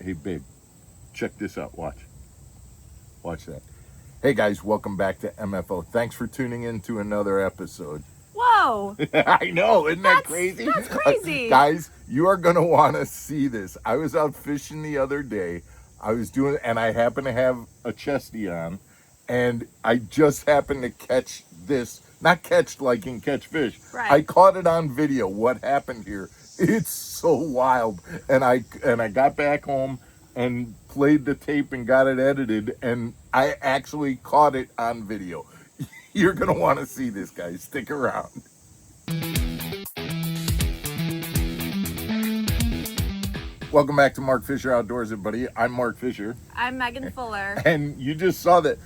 Hey, babe, check this out. Watch that. Hey, guys, welcome back to MFO. Thanks for tuning in to another episode. Whoa. I know, isn't that crazy? That's crazy. Guys, you are going to want to see this. I was out fishing the other day. And I happen to have a chesty on, and I just happened to catch this. Not catch like in catch fish. Right. I caught it on video. What happened here? It's so wild. And I got back home and played the tape and got it edited, and I actually caught it on video. You're going to want to see this, guys. Stick around. Welcome back to Mark Fisher Outdoors, everybody. I'm Mark Fisher. I'm Megan Fuller. And you just saw that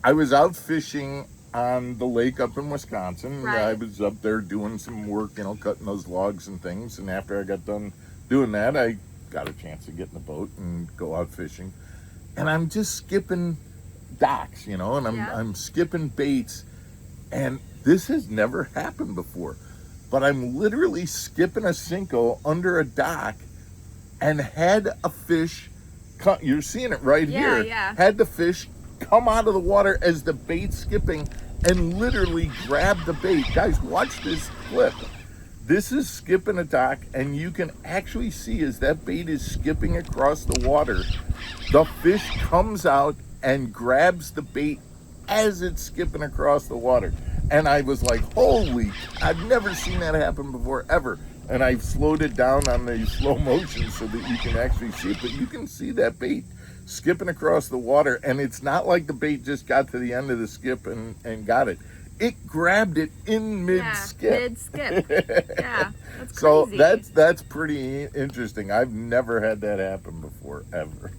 I was out fishing on the lake up in Wisconsin. Right. I was up there doing some work, cutting those logs and things. And after I got done doing that, I got a chance to get in the boat and go out fishing. And I'm just skipping docks, and I'm skipping baits. And this has never happened before. But I'm literally skipping a Cinco under a dock and had a fish come. You're seeing it right here. Yeah. Had the fish come out of the water as the bait's skipping and literally grab the bait. Guys, watch this clip. This is skipping a dock, and you can actually see as that bait is skipping across the water, the fish comes out and grabs the bait as it's skipping across the water. And I was like, holy, I've never seen that happen before, ever. And I've slowed it down on the slow motion so that you can actually see it. But you can see that bait skipping across the water. And it's not like the bait just got to the end of the skip and got it. It grabbed it in mid-skip. Yeah, mid-skip. Yeah, that's So crazy. that's pretty interesting. I've never had that happen before, ever.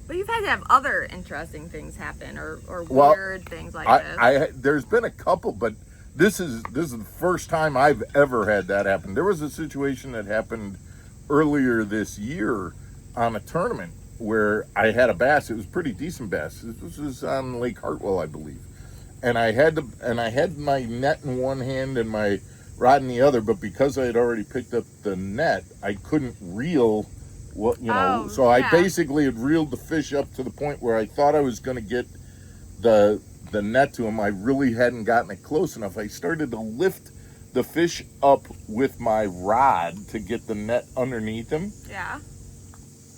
But you've had to have other interesting things happen or weird things like this. There's been a couple, but this is the first time I've ever had that happen. There was a situation that happened earlier this year on a tournament where I had a bass. It was a pretty decent bass. This was on Lake Hartwell, I believe. And I had my net in one hand and my rod in the other, but because I had already picked up the net, I couldn't reel so I basically had reeled the fish up to the point where I thought I was going to get the net to him. I really hadn't gotten it close enough. I started to lift the fish up with my rod to get the net underneath him. Yeah.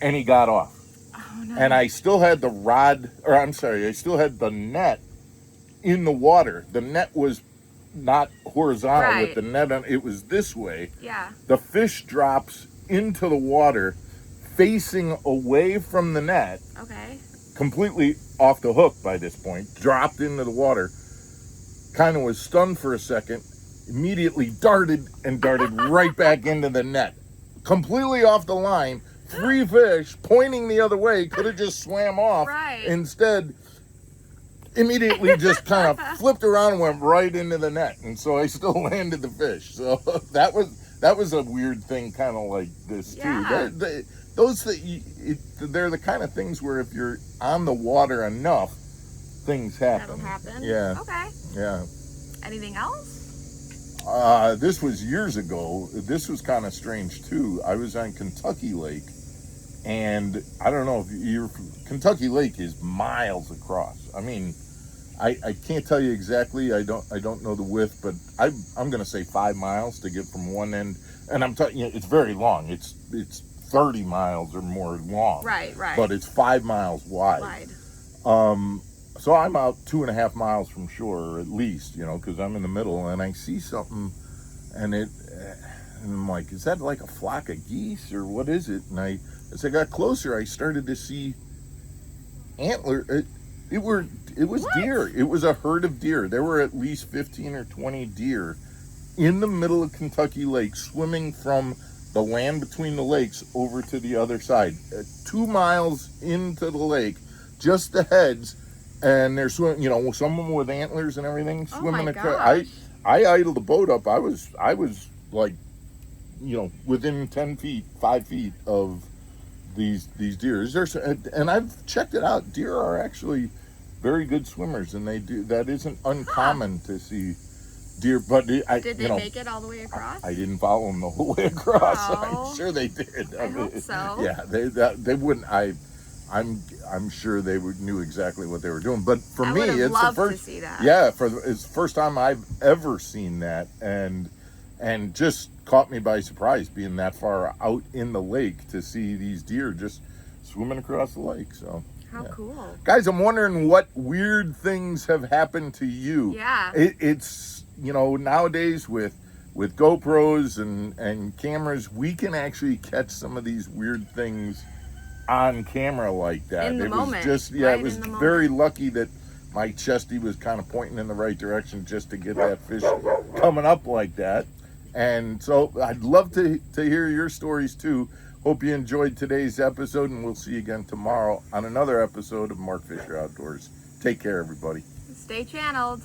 And he got off. Oh, no. And I still had the I still had the net in the water. The net was not horizontal with the net on. It was this way. Yeah. The fish drops into the water facing away from the net. Okay. Completely off the hook by this point, dropped into the water, kind of was stunned for a second, immediately darted right back into the net. Completely off the line, 3 fish pointing the other way, could have just swam off. Right. Instead, immediately just kind of flipped around and went right into the net. And so I still landed the fish. So that was a weird thing, kind of like this too. Yeah. They're the kind of things where if you're on the water enough, things happen. That'll happen. Yeah. Okay. Yeah. Anything else? This was years ago. This was kind of strange too. I was on Kentucky Lake, and I don't know if Kentucky Lake is miles across. I mean, I can't tell you exactly. I don't know the width, but I'm going to say 5 miles to get from one end. And I'm telling you, it's very long. It's 30 miles or more long. Right. But it's 5 miles wide. So I'm out 2.5 miles from shore at least, because I'm in the middle, and I see something, and I'm like, is that like a flock of geese or what is it? And as I got closer, I started to see antler. It was What? deer. It was a herd of deer. There were at least 15 or 20 deer in the middle of Kentucky Lake, swimming from the land between the lakes over to the other side. 2 miles into the lake, just the heads, and they're swimming, some of them with antlers and everything, swimming across. I idled the boat up. I was like, within 10 feet, 5 feet of these deer. And I've checked it out. Deer are actually very good swimmers, and they do. That isn't uncommon to see deer. But Did they make it all the way across? I didn't follow them the whole way across. Oh. I'm sure they did. I hope so. Yeah, they wouldn't. I'm sure they knew exactly what they were doing. But for me, it's the first. To see that. Yeah, it's the first time I've ever seen that, and just caught me by surprise being that far out in the lake to see these deer just swimming across the lake. So how cool, guys! I'm wondering what weird things have happened to you. Yeah, it's nowadays with GoPros and cameras, we can actually catch some of these weird things on camera like that. In the moment. Was just it was very lucky that my chesty was kind of pointing in the right direction just to get that fish coming up like that. And so I'd love to hear your stories too. Hope you enjoyed today's episode, and we'll see you again tomorrow on another episode of Mark Fisher Outdoors. Take care, everybody. Stay channeled.